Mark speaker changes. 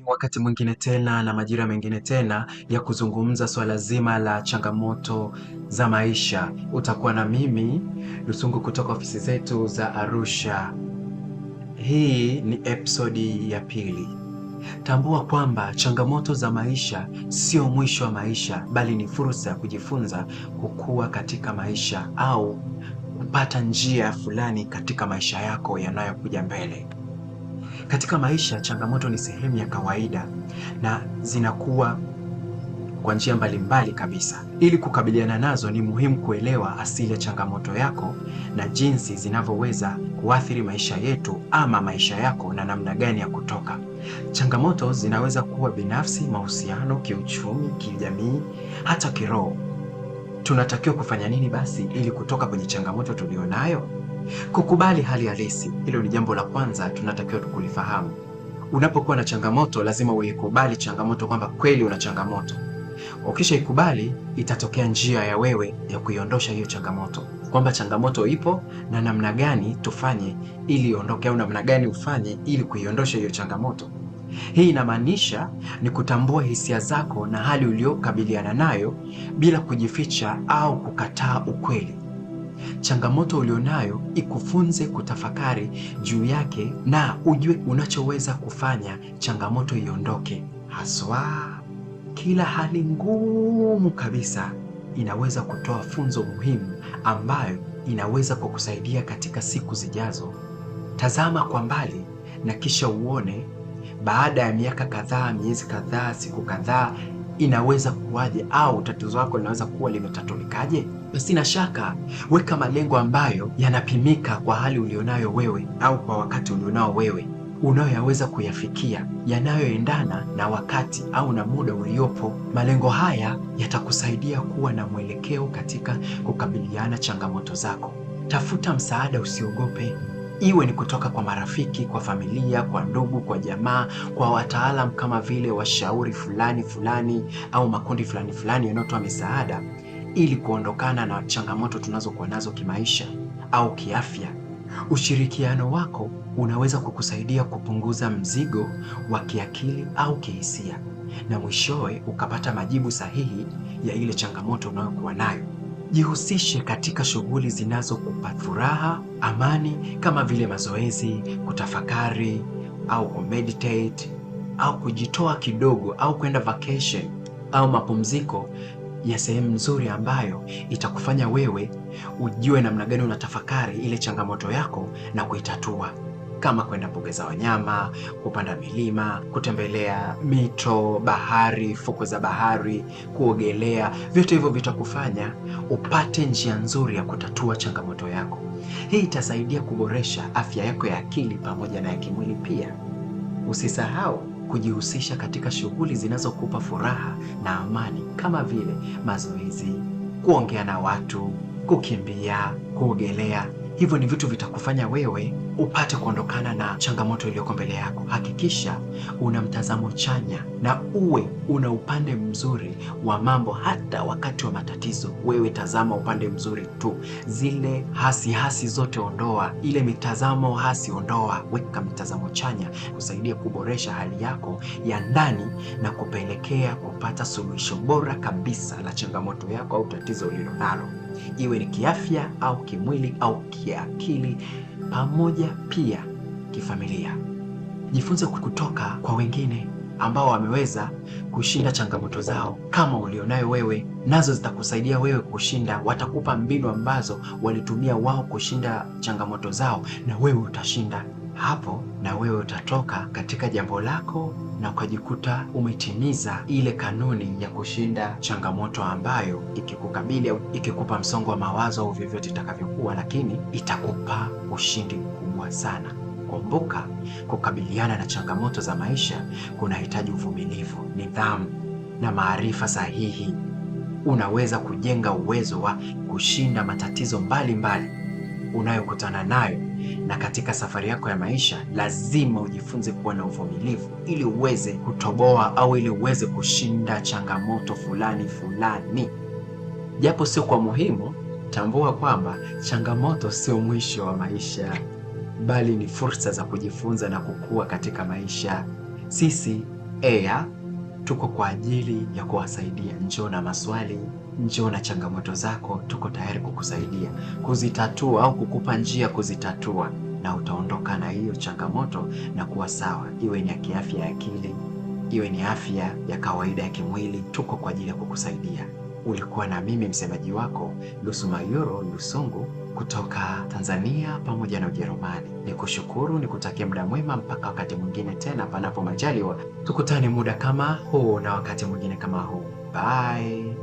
Speaker 1: Wakati mwingine tena na majira mengine tena ya kuzungumza swala zima la changamoto za maisha. Utakuwa na mimi Lusungu kutoka ofisi zetu za Arusha. Hii ni episodi ya pili. Tambua kwamba changamoto za maisha sio mwisho wa maisha, bali ni fursa ya kujifunza kukua katika maisha au kupata njia fulani katika maisha yako yanayokuja mbele. Katika maisha, changamoto ni sehemu ya kawaida na zinakuwa kwa njia mbalimbali kabisa. Ili kukabiliana nazo, ni muhimu kuelewa asili ya changamoto yako na jinsi zinavyoweza kuathiri maisha yetu ama maisha yako na namna gani ya kutoka. Changamoto zinaweza kuwa binafsi, mahusiano, kiuchumi, kijamii, hata kiroho. Tunatakiwa kufanya nini basi ili kutoka kwenye changamoto tulionayo? Kukubali hali halisi. Hilo ni jambo la kwanza tunatakiwa tukulifahamu. Unapokuwa na changamoto, lazima uikubali changamoto kwamba kweli una changamoto. Ukishaikubali, itatokea njia ya wewe ya kuiondosha hiyo changamoto, kwamba changamoto ipo na namna gani tufanye ili iondoke, au namna gani ufanye ili kuiondosha hiyo changamoto. Hii inamaanisha ni kutambua hisia zako na hali uliyokabiliana nayo bila kujificha au kukataa ukweli. Changamoto ulionayo ikufunze kutafakari juu yake na ujue unachoweza kufanya changamoto iondoke. Haswa, kila hali ngumu kabisa inaweza kutoa funzo muhimu ambayo inaweza kukusaidia katika siku zijazo. Tazama kwa mbali na kisha uone baada ya miaka kadhaa, miezi kadhaa, siku kadhaa inaweza kuwaje, au tatizo lako linaweza kuwa limetatulikaje. Basi na shaka, weka malengo ambayo yanapimika kwa hali ulionayo wewe au kwa wakati ulionao wewe, unayoyaweza kuyafikia, yanayoendana na wakati au na muda uliopo. Malengo haya yatakusaidia kuwa na mwelekeo katika kukabiliana changamoto zako. Tafuta msaada, usiogope. Iwe ni kutoka kwa marafiki, kwa familia, kwa ndugu, kwa jamaa, kwa wataalam kama vile washauri fulani au makundi fulani yanayotoa misaada ili kuondokana na changamoto tunazokuwa nazo kimaisha au kiafya. Ushirikiano wako unaweza kukusaidia kupunguza mzigo wa kiakili au kihisia, na mwishowe ukapata majibu sahihi ya ile changamoto unayokuwa nayo. Jihusishe katika shughuli zinazokupa furaha, amani, kama vile mazoezi, kutafakari au kumeditate au kujitoa kidogo au kwenda vacation au mapumziko ya sehemu nzuri ambayo itakufanya wewe ujue namna gani unatafakari ile changamoto yako na kuitatua, kama kwenda mbuga za wanyama, kupanda milima, kutembelea mito, bahari, fukwe za bahari, kuogelea. Vyote hivyo vitakufanya upate njia nzuri ya kutatua changamoto yako. Hii itasaidia kuboresha afya yako ya akili pamoja na ya kimwili pia. Usisahau kujihusisha katika shughuli zinazokupa furaha na amani kama vile mazoezi, kuongea na watu, kukimbia, kuogelea. Hivyo ni vitu vitakufanya wewe upate kuondokana na changamoto iliyoko mbele yako. Hakikisha una mtazamo chanya na uwe una upande mzuri wa mambo. Hata wakati wa matatizo, wewe tazama upande mzuri tu. Zile hasi zote ondoa, ile mitazamo hasi ondoa, weka mitazamo chanya kusaidia kuboresha hali yako ya ndani na kupelekea kupata suluhisho bora kabisa la changamoto yako au tatizo ulilonalo, iwe ni kiafya au kimwili au kiakili, pamoja pia kifamilia. Jifunze kutoka kwa wengine ambao wameweza kushinda changamoto zao kama ulionayo wewe, nazo zitakusaidia wewe kushinda. Watakupa mbinu ambazo walitumia wao kushinda changamoto zao, na wewe utashinda hapo, na wewe utatoka katika jambo lako na ukajikuta umetimiza ile kanuni ya kushinda changamoto ambayo ikikukabili au ikikupa msongo wa mawazo au vyovyote itakavyokuwa, lakini itakupa ushindi mkubwa sana. Kumbuka, kukabiliana na changamoto za maisha kunahitaji uvumilivu, nidhamu na maarifa sahihi. Unaweza kujenga uwezo wa kushinda matatizo mbalimbali unayokutana nayo, na katika safari yako ya maisha lazima ujifunze kuwa na uvumilivu ili uweze kutoboa au ili uweze kushinda changamoto fulani. Japo sio kwa muhimu, tambua kwamba changamoto sio mwisho wa maisha, bali ni fursa za kujifunza na kukua katika maisha. Sisi Ea, tuko kwa ajili ya kuwasaidia. Njoo na maswali, njoo na changamoto zako, tuko tayari kukusaidia kuzitatua au kukupa njia kuzitatua, na utaondoka na hiyo changamoto na kuwa sawa, iwe ni ya kiafya ya akili, iwe ni afya ya kawaida ya kimwili. Tuko kwa ajili ya kukusaidia. Ulikuwa na mimi msemaji wako Lusumayoro Lusungu kutoka Tanzania pamoja na Ujerumani. Nikushukuru, nikutakia muda mwema mpaka wakati mwingine tena, panapo majaliwa tukutane muda kama huu na wakati mwingine kama huu. Bye.